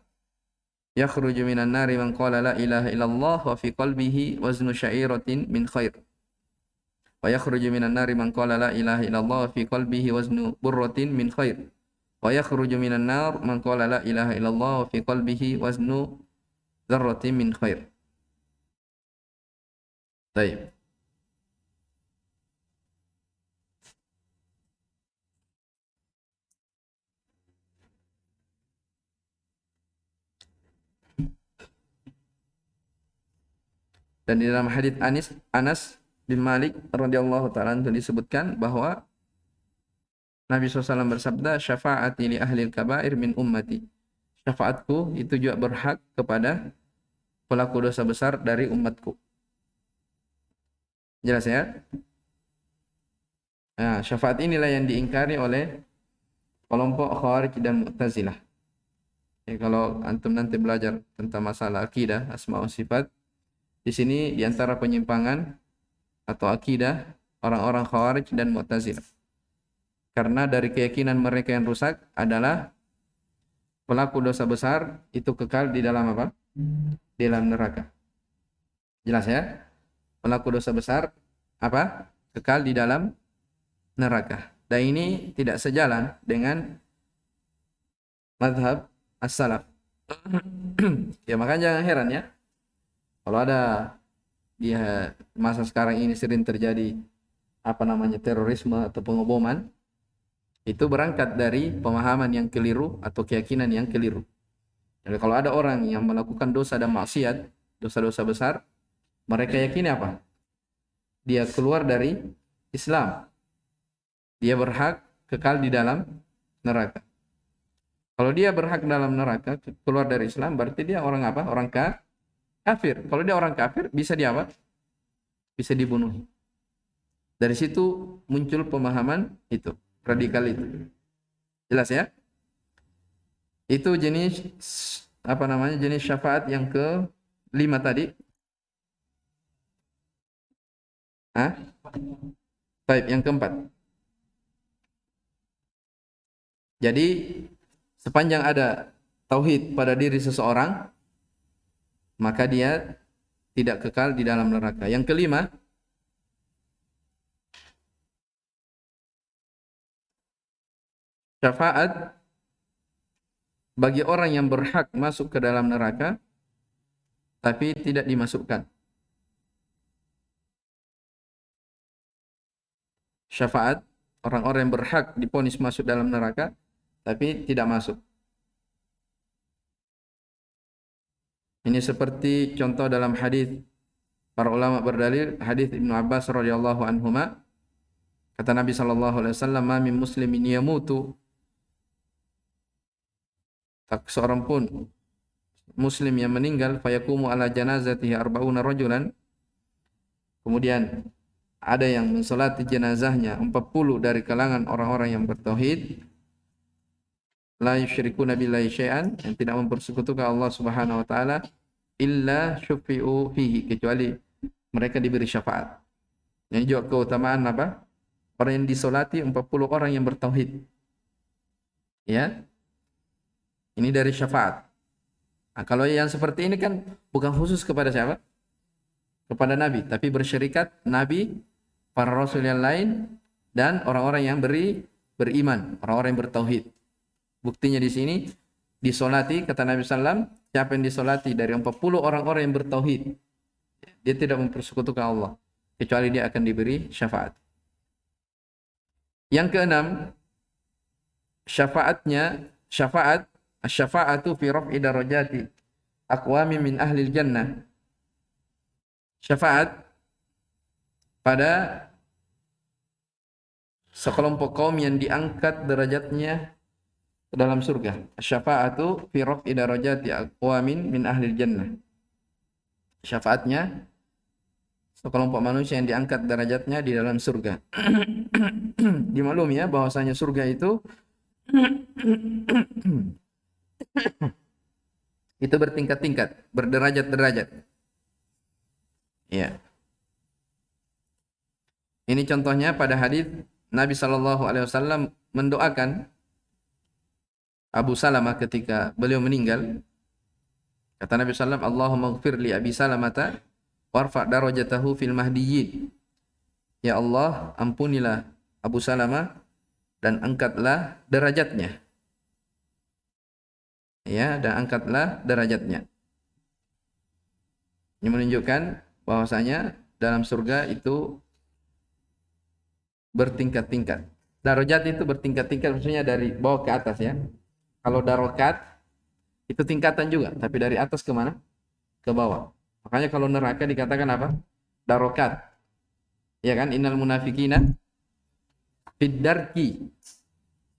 Speaker 1: yakhruju minan nari man qala la ilaha illallah wa fi qalbihi waznu sya'iratin min khair. Wa yakhruju minan nari man qala la ilaha illallah wa fi qalbihi waznu burratin min khair. Wa yakhruju minan nar man qala la ilaha illallah wa fi qalbihi waznu dzarratin min khair. Baik. Dan di dalam hadis Anas bin Malik radhiyallahu taala anhu disebutkan bahwa Nabi SAW bersabda, syafaati li ahli kabair min ummati. Syafaatku itu juga berhak kepada pelaku dosa besar dari umatku. Jelas ya? Nah, syafaat inilah yang diingkari oleh kelompok Khawarij dan Mu'tazilah. Ya, kalau antum nanti belajar tentang masalah akidah, asma wa sifat, di sini di antara penyimpangan atau akidah orang-orang Khawarij dan Mu'tazilah. Karena dari keyakinan mereka yang rusak adalah pelaku dosa besar itu kekal di dalam apa? Di dalam neraka. Jelas ya? Pelaku dosa besar apa? Kekal di dalam neraka. Dan ini tidak sejalan dengan mazhab as-salaf. Ya makanya jangan heran ya, kalau ada di masa sekarang ini sering terjadi terorisme atau pengeboman, itu berangkat dari pemahaman yang keliru atau keyakinan yang keliru. Jadi kalau ada orang yang melakukan dosa dan maksiat, dosa-dosa besar, mereka yakini apa? Dia keluar dari Islam. Dia berhak kekal di dalam neraka. Kalau dia berhak dalam neraka, keluar dari Islam, berarti dia orang apa? Orang kafir. Kalau dia orang kafir, bisa dia apa? Bisa dibunuh. Dari situ muncul pemahaman itu, radikal itu. Jelas ya? Itu jenis jenis syafaat yang ke-5 tadi. Baik, yang keempat. Jadi sepanjang ada tauhid pada diri seseorang, maka dia tidak kekal di dalam neraka. Yang kelima, syafaat bagi orang yang berhak masuk ke dalam neraka tapi tidak dimasukkan. Syafaat orang-orang yang berhak divonis masuk dalam neraka tapi tidak masuk. Ini seperti contoh dalam hadis, para ulama berdalil hadis Ibnu Abbas radhiyallahu anhuma, kata Nabi sallallahu alaihi wasallam, "Ma min muslimin yamutu," tak seorang pun muslim yang meninggal, fayaqumu ala janazatihi arba'una rajulan, kemudian ada yang mensolati jenazahnya 40 dari kalangan orang-orang yang bertauhid, la yusyrikuna billahi syai'an, yang tidak mempersekutukan Allah Subhanahu wa taala, illa syufi'u fihi, kecuali mereka diberi syafaat. Ini juga keutamaan apa? Orang yang disolati 40 orang yang bertauhid. Ya. Ini dari syafaat. Nah, kalau yang seperti ini kan bukan khusus kepada siapa? Kepada Nabi, tapi bersyarikat Nabi, para rasul yang lain, dan orang-orang yang beriman, orang-orang yang bertauhid. Buktinya di sini disolati, kata Nabi SAW, siapa yang disolati dari 40 orang-orang yang bertauhid, dia tidak mempersekutukan Allah, kecuali dia akan diberi syafaat. Yang keenam, syafaatu fi raf'i darajati aqwami min ahli jannah. Syafaat pada sekelompok kaum yang diangkat derajatnya ke dalam surga. Syafaatu fi raf'i darajati aqwamin min ahli jannah. Syafaatnya sekelompok manusia yang diangkat derajatnya di dalam surga. Dimaklumi ya bahwasanya surga itu itu bertingkat-tingkat, berderajat-derajat. Ya. Ini contohnya pada hadis Nabi sallallahu alaihi wasallam mendoakan Abu Salamah ketika beliau meninggal. Kata Nabi sallallahu alaihi wasallam, "Allahumma ighfir li Abi Salamata warfa' darajatahu fil mahdiyyin." Ya Allah, ampunilah Abu Salamah dan angkatlah derajatnya. Ya, dan angkatlah derajatnya. Ini menunjukkan bahwasanya dalam surga itu bertingkat-tingkat. Darajat itu bertingkat-tingkat, maksudnya dari bawah ke atas ya. Kalau darokat itu tingkatan juga, tapi dari atas ke mana? Ke bawah. Makanya kalau neraka dikatakan apa? Darokat. Ya kan? Innal munafiqina fid darki.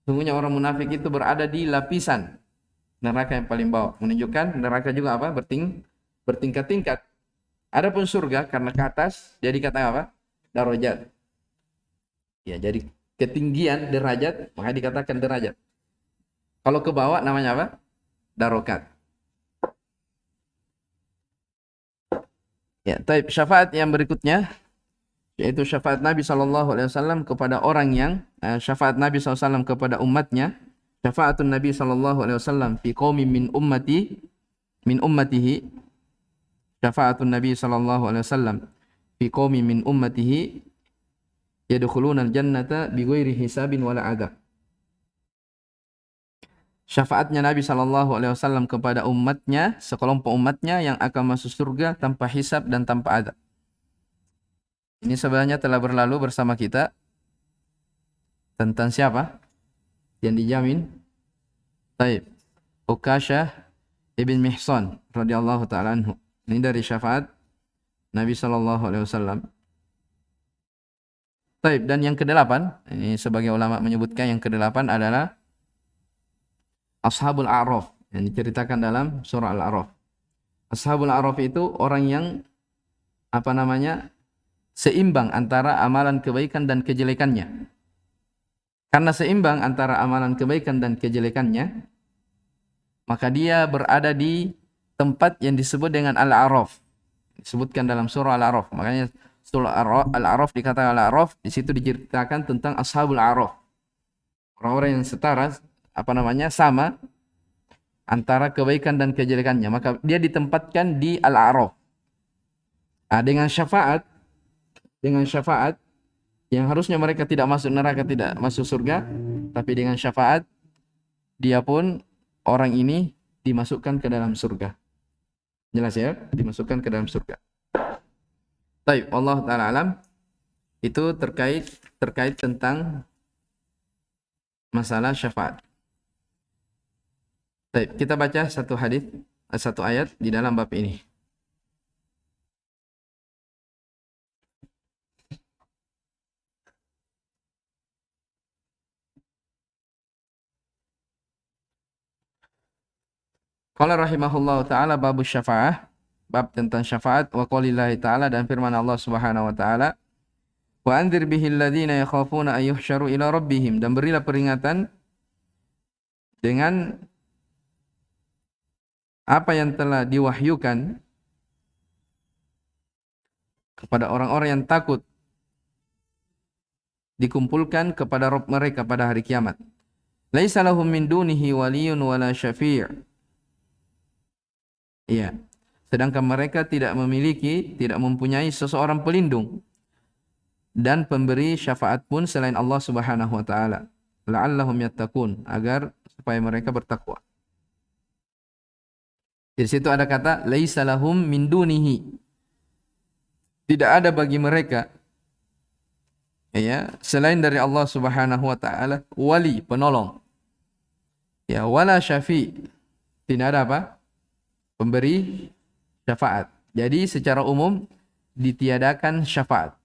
Speaker 1: Sungguhnya orang munafik itu berada di lapisan neraka yang paling bawah. Menunjukkan neraka juga apa? Bertingkat-tingkat. Adapun surga karena ke atas jadi kata apa? Darajat. Ya, jadi ketinggian derajat, maka dikatakan derajat. Kalau ke bawah namanya apa? Darokat. Ya, taib syafaat yang berikutnya yaitu syafaat Nabi SAW kepada orang yang syafaat Nabi SAW kepada umatnya. Syafaatun Nabi SAW fi qaumin min ummatihi. Syafaatun Nabi SAW fi qaumin min ummatihi yadkhuluna al-jannata bighairi hisabin wala adab. Syafaatnya Nabi SAW kepada umatnya, sekelompok umatnya yang akan masuk surga tanpa hisab dan tanpa adab. Ini sebenarnya telah berlalu bersama kita tentang siapa yang dijamin? Taib. Ukasyah ibn Mihsan radhiyallahu taala anhu. Ini dari syafaat Nabi SAW. Taib. Dan yang kedelapan, ini sebagai ulama menyebutkan yang kedelapan adalah Ashabul A'raf yang diceritakan dalam surah Al-A'raf. Ashabul A'raf itu orang yang seimbang antara amalan kebaikan dan kejelekannya. Karena seimbang antara amalan kebaikan dan kejelekannya, maka dia berada di tempat yang disebut dengan Al-A'raf. Disebutkan dalam surah Al-A'raf. Makanya surah Al-A'raf dikatakan Al-A'raf, di situ diceritakan tentang Ashabul A'raf. Orang-orang yang setara sama antara kebaikan dan kejelekannya, maka dia ditempatkan di al-a'raf. Dengan syafaat yang harusnya mereka tidak masuk neraka, tidak masuk surga, tapi dengan syafaat dia pun, orang ini dimasukkan ke dalam surga. Jelas ya, dimasukkan ke dalam surga. Baik, Allah taala alam. Itu terkait tentang masalah syafaat. Baik, kita baca satu ayat di dalam bab ini. Qala rahimahullahu taala babus syafa'ah, bab tentang syafaat, wa qaulillahi taala, dan firman Allah Subhanahu wa taala, wa anzir bihil ladzina yakhafuna ay yuhsyaru ila rabbihim, dan berilah peringatan dengan apa yang telah diwahyukan kepada orang-orang yang takut dikumpulkan kepada Rabb mereka pada hari kiamat. Laisa lahum min dunihi waliyun wala syafi'. Iya. Sedangkan mereka tidak mempunyai seseorang pelindung dan pemberi syafaat pun selain Allah Subhanahu wa taala. La'allahum yattaqun, agar supaya mereka bertakwa. Di situ ada kata laisa lahum min dunihi. Tidak ada bagi mereka, ya, selain dari Allah Subhanahu wa taala, wali, penolong. Ya, wala syafi'. Tidak ada apa? Pemberi syafaat. Jadi secara umum ditiadakan syafaat.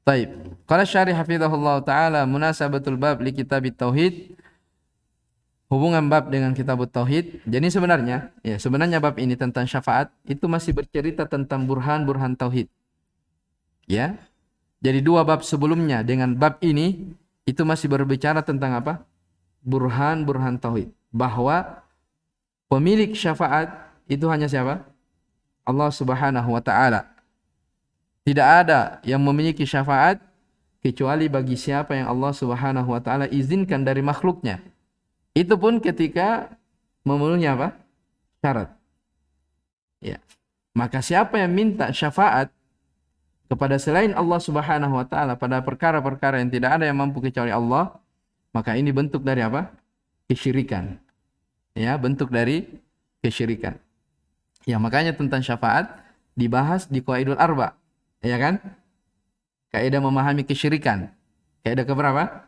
Speaker 1: Baik. Qala syarih hafizahullah taala, munasabatul bab li kitabit tauhid. Hubungan bab dengan kitab tauhid. Jadi sebenarnya bab ini tentang syafaat itu masih bercerita tentang burhan-burhan tauhid. Ya. Jadi dua bab sebelumnya dengan bab ini itu masih berbicara tentang apa? Burhan-burhan tauhid. Bahwa pemilik syafaat itu hanya siapa? Allah Subhanahu wa taala. Tidak ada yang memiliki syafaat kecuali bagi siapa yang Allah Subhanahu wa taala izinkan dari makhluknya. Itu pun ketika memenuhi apa? Syarat. Ya. Maka siapa yang minta syafaat kepada selain Allah Subhanahu wa taala pada perkara-perkara yang tidak ada yang mampu kecuali Allah, maka ini bentuk dari apa? Kesyirikan. Ya, bentuk dari kesyirikan. Ya, makanya tentang syafaat dibahas di Qawaidul Arba. Ya kan? Kaidah memahami kesyirikan. Kaidah keberapa?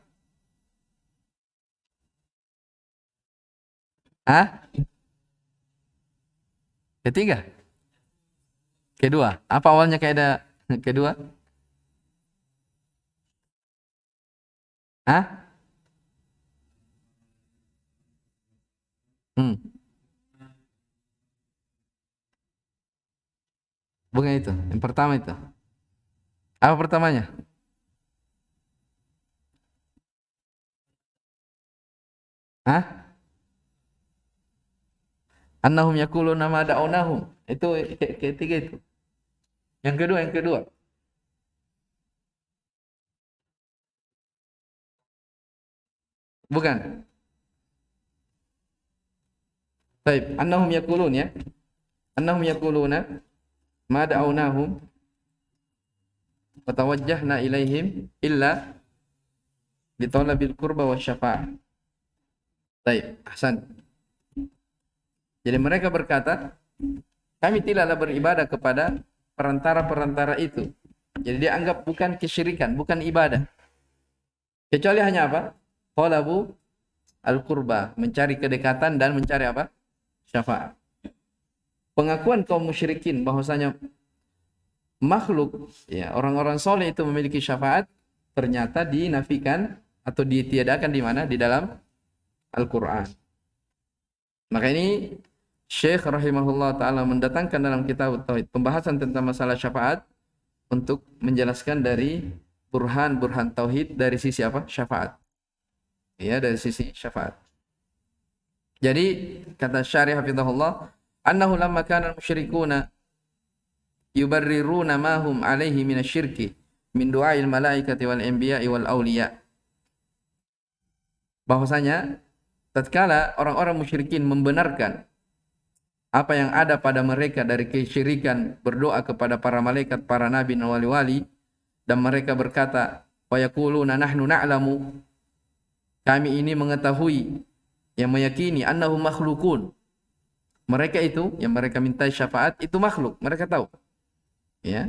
Speaker 1: Ketiga. Kedua. Apa awalnya kaidah kedua? Hmm. Bukan itu. Yang pertama itu. Apa pertamanya? Annahum yaquluna ma da'unahum. Itu ketiga itu. Yang kedua. Bukan. Baik, annahum yaqulun ya. Annahum yaquluna ma da'unahum wa tawajjahna ilaihim illa bitalabil qurba wasyafa'ah. Baik, ahsan. Jadi mereka berkata, kami tidaklah beribadah kepada perantara-perantara itu. Jadi dia anggap bukan kesyirikan, bukan ibadah. Kecuali hanya apa? Talabu al-qurba, mencari kedekatan dan mencari apa? Syafaat. Pengakuan kaum musyrikin bahwasanya makhluk, ya, orang-orang soleh itu memiliki syafaat, ternyata dinafikan atau ditiadakan di mana? Di dalam Al-Quran. Maka ini Syekh rahimahullah ta'ala mendatangkan dalam kitab Tauhid pembahasan tentang masalah syafaat untuk menjelaskan dari burhan-burhan Tauhid dari sisi apa? Syafaat. Ya, dari sisi syafaat. Jadi kata Syarih hafizahullah, annahu lamma kana al-musyrikuna yubarriruna ma hum alaihi minasyirki min du'ail malaikati wal anbiya'i wal awliya. bahwasanya tatkala orang-orang musyrikin membenarkan apa yang ada pada mereka dari kesyirikan berdoa kepada para malaikat, para nabi dan wali-wali, dan mereka berkata, wa yaquluna nahnu na'lamu, kami ini mengetahui, yang meyakini annahum makhlukun, mereka itu yang mereka minta syafaat itu makhluk, mereka tahu, ya.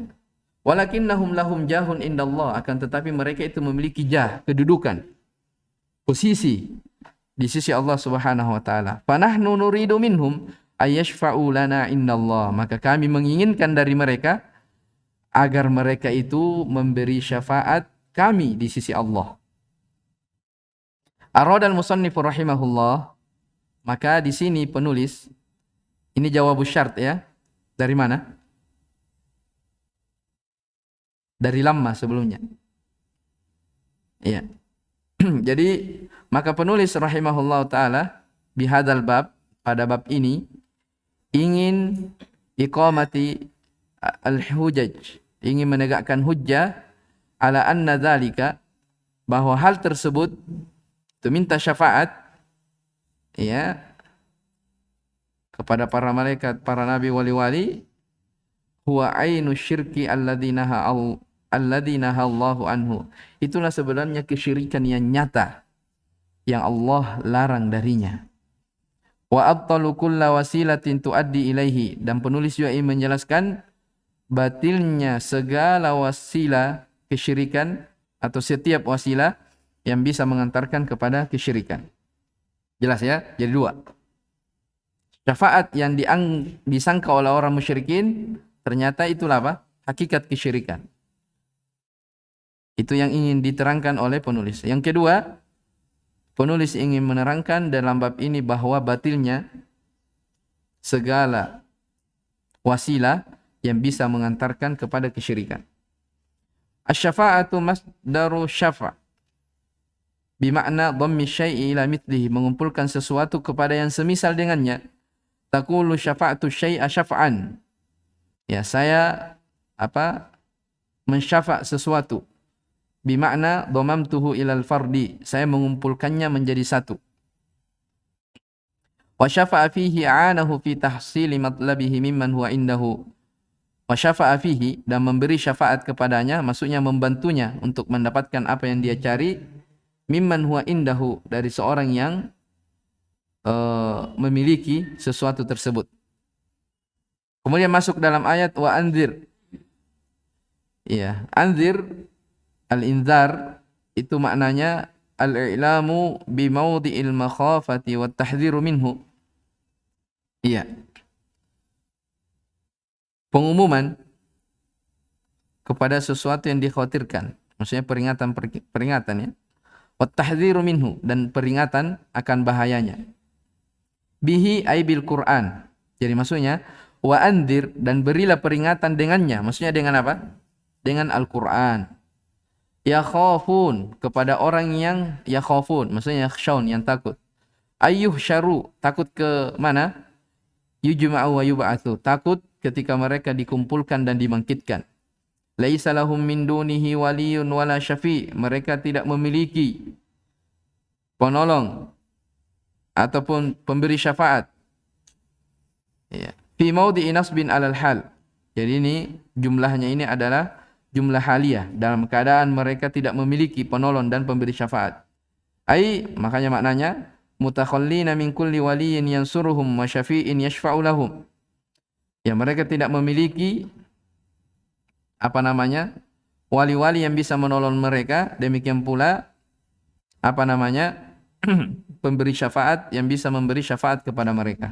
Speaker 1: Walakinnahum lahum jahun indallah, akan tetapi mereka itu memiliki jah, kedudukan, posisi di sisi Allah Subhanahu wa taala. Fanahnu nuridu minhum ayashfa'u lana indallah, maka kami menginginkan dari mereka agar mereka itu memberi syafaat kami di sisi Allah. Aradal musannif rahimahullah, maka di sini penulis, ini jawab syarat ya. Dari mana? Dari lamma sebelumnya. Iya. Jadi maka penulis rahimahullah taala bihadzal bab, pada bab ini ingin iqamati al-hujaj, ingin menegakkan hujjah ala anna dzalika, bahwa hal tersebut itu minta syafaat ya kepada para malaikat, para nabi, wali-wali, huwa ainu syirki alladzina Allahu anhu. Itulah sebenarnya kesyirikan yang nyata yang Allah larang darinya. Wa abtalu kulla wasilatin tuaddi ilaihi, dan penulis juga ingin menjelaskan batilnya segala wasilah kesyirikan atau setiap wasilah yang bisa mengantarkan kepada kesyirikan. Jelas ya? Jadi dua. Syafaat yang disangka oleh orang musyrikin ternyata itulah apa? Hakikat kesyirikan. Itu yang ingin diterangkan oleh penulis. Yang kedua, penulis ingin menerangkan dalam bab ini bahwa batilnya segala wasilah yang bisa mengantarkan kepada kesyirikan. Asy-syafa'atu masdaru syafa', bimakna dhammi syai'i ila mithlihi, mengumpulkan sesuatu kepada yang semisal dengannya. Taqulu syafa'tu syai'a syaf'an, ya saya mensyafa' sesuatu. Bimakna dhamamtuhu ilal fardi, saya mengumpulkannya menjadi satu. Wa syafa'a fihi a'anahu fi tahsili matlabihi mimman huwa indahu. Wa syafa'a fihi, dan memberi syafaat kepadanya, maksudnya membantunya untuk mendapatkan apa yang dia cari, mimman huwa indahu, dari seorang yang memiliki sesuatu tersebut. Kemudian masuk dalam ayat wa anzir. Ya, anzir, al-inzar itu maknanya al-i'lamu bi mawdi'il makhafati wat tahdhiru minhu. Iya. Pengumuman kepada sesuatu yang dikhawatirkan, maksudnya peringatan ya. Wat tahdhiru minhu, dan peringatan akan bahayanya. Bihi ay bil Qur'an. Jadi maksudnya wa anzir, dan berilah peringatan dengannya. Maksudnya dengan apa? Dengan Al-Qur'an. Yakhafun, kepada orang yang yakhafun, maksudnya yakhshaun, yang takut. Ayyuh syaru, takut ke mana? Yujma'u wa yub'atsu, takut ketika mereka dikumpulkan dan dibangkitkan. Laisa lahum min dunihi waliyun wala syafi', mereka tidak memiliki penolong ataupun pemberi syafaat. Ya. Fi maudhi'i nasbin 'alal hal. Jadi ini jumlahnya ini adalah jumlah haliyah, dalam keadaan mereka tidak memiliki penolong dan pemberi syafaat. Ai, makanya maknanya mutakhallina min kulli waliyyin yansuruhum wa syafi'in yashfa'u lahum. Ya, mereka tidak memiliki wali-wali yang bisa menolong mereka, demikian pula pemberi syafaat yang bisa memberi syafaat kepada mereka.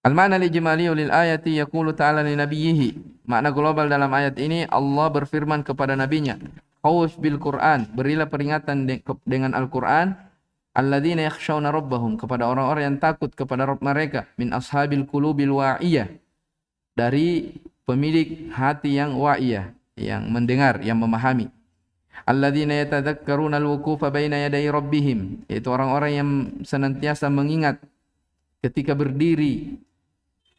Speaker 1: Al-ma'na al-ijmali lil ayati yaqulu ta'ala li nabiyhi. Makna global dalam ayat ini, Allah berfirman kepada nabinya, khawf bil Qur'an, berilah peringatan dengan Al-Qur'an, alladzina yakhshawna rabbahum, kepada orang-orang yang takut kepada Rabb mereka, min ashabil qulubil wa'iyah, dari pemilik hati yang wa'iyah, yang mendengar, yang memahami. Alladzina yatadzakkaruna al-wuqufa baina yaday rabbihim, yaitu orang-orang yang senantiasa mengingat ketika berdiri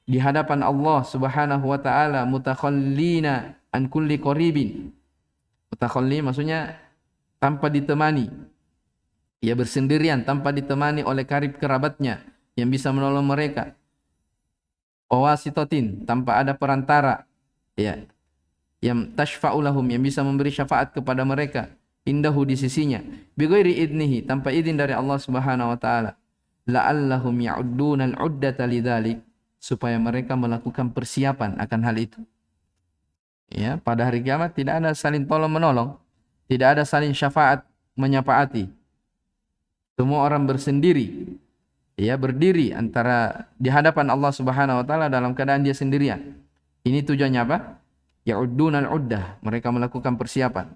Speaker 1: di hadapan Allah Subhanahu wa taala, mutakhallina an kulli qaribin. Mutakhalli maksudnya tanpa ditemani. ia bersendirian tanpa ditemani oleh karib kerabatnya yang bisa menolong mereka. Wasitotin, tanpa ada perantara, ya, yang tashfa'u lahum, yang bisa memberi syafaat kepada mereka, indahu, di sisinya, bighairi idnihi, tanpa izin dari Allah Subhanahu wa taala. La'allahum ya'udduna al-'uddata lidzalik, supaya mereka melakukan persiapan akan hal itu. Ya, pada hari kiamat tidak ada saling tolong menolong, tidak ada saling syafaat menyafaati. Semua orang bersendiri, ya, berdiri antara di hadapan Allah Subhanahu wa taala dalam keadaan dia sendirian. Ini tujuannya apa? Ya'udduna al-'uddah, mereka melakukan persiapan.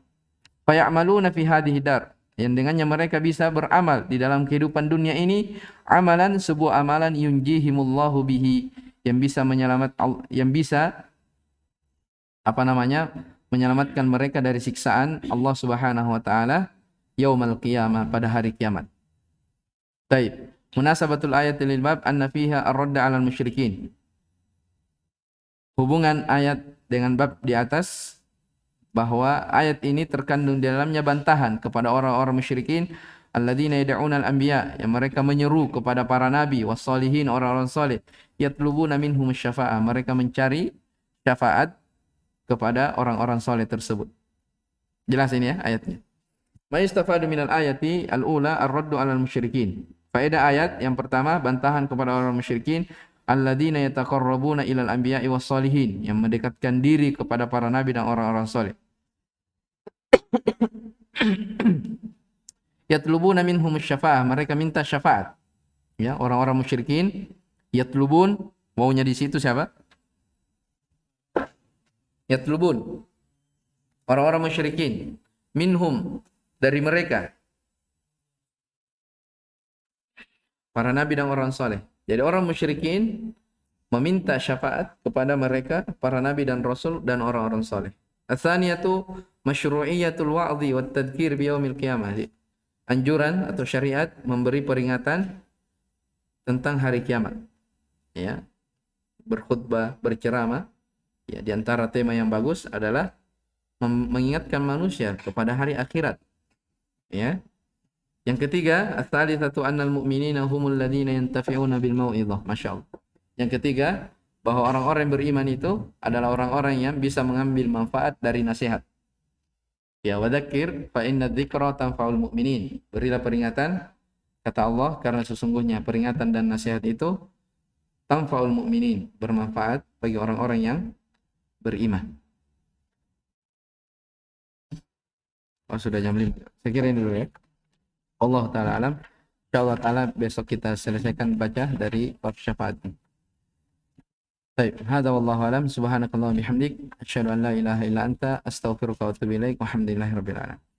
Speaker 1: Fa ya'maluna fi hadhihi dar, yang dengannya mereka bisa beramal di dalam kehidupan dunia ini, amalan, sebuah amalan, yunjihimullahu bihi, yang bisa menyelamatkan mereka dari siksaan Allah Subhanahu wa taala yaumal qiyamah, pada hari kiamat. Baik, munasabatul ayat lil bab anna fiha ar-radd 'alal musyrikin. Hubungan ayat dengan bab di atas, bahwa ayat ini terkandung di dalamnya bantahan kepada orang-orang musyrikin, alladzina yad'una al-anbiya, yang mereka menyeru kepada para nabi, wassalihin, orang-orang saleh, yatlubuna minhum syafa'ah, mereka mencari syafaat kepada orang-orang saleh tersebut. Jelas ini ya ayatnya. Ma yustafadu minal ayati al-ula ar-raddu 'alal musyrikin. Faedah ayat yang pertama, bantahan kepada orang musyrikin, alladzina yataqarrabuna ilal anbiya'i wassalihin, yang mendekatkan diri kepada para nabi dan orang-orang saleh. Yatlubuna minhum syafa'ah, mereka minta syafaat. Ya, orang-orang musyrikin yatlubun, wawunya di situ siapa? Yatlubun, orang-orang musyrikin, minhum, dari mereka, para nabi dan orang saleh. Jadi orang musyrikin meminta syafaat kepada mereka, para nabi dan rasul dan orang-orang saleh. Atsaniyatu masyru'iyatul wa'dhi wat tadhkir bi yaumil qiyamah. Anjuran atau syariat memberi peringatan tentang hari kiamat. Ya. Berkhutbah, berceramah. Ya, di antara tema yang bagus adalah mengingatkan manusia kepada hari akhirat. Ya. Yang ketiga, ats-tsalitsatu annal mu'minina humul ladzina yantafi'una bil mau'izah. Masyaallah. Yang ketiga, bahwa orang-orang yang beriman itu adalah orang-orang yang bisa mengambil manfaat dari nasihat. Ya, wadzakir fa inna dzikra tanfa'ul mu'minin. Berilah peringatan, kata Allah, karena sesungguhnya peringatan dan nasihat itu tanfa'ul mu'minin, bermanfaat bagi orang-orang yang beriman. Oh, sudah jam 5. Saya kira ini dulu ya. Allah taala alam. Insyaallah taala besok kita selesaikan baca dari bab syafaat. Baik, hada wallahu alam. Subhanakallahumma bihamdik, asyhadu an la ilaha illa anta, astaghfiruka wa atubu ilaik. Walhamdulillahirabbil alamin.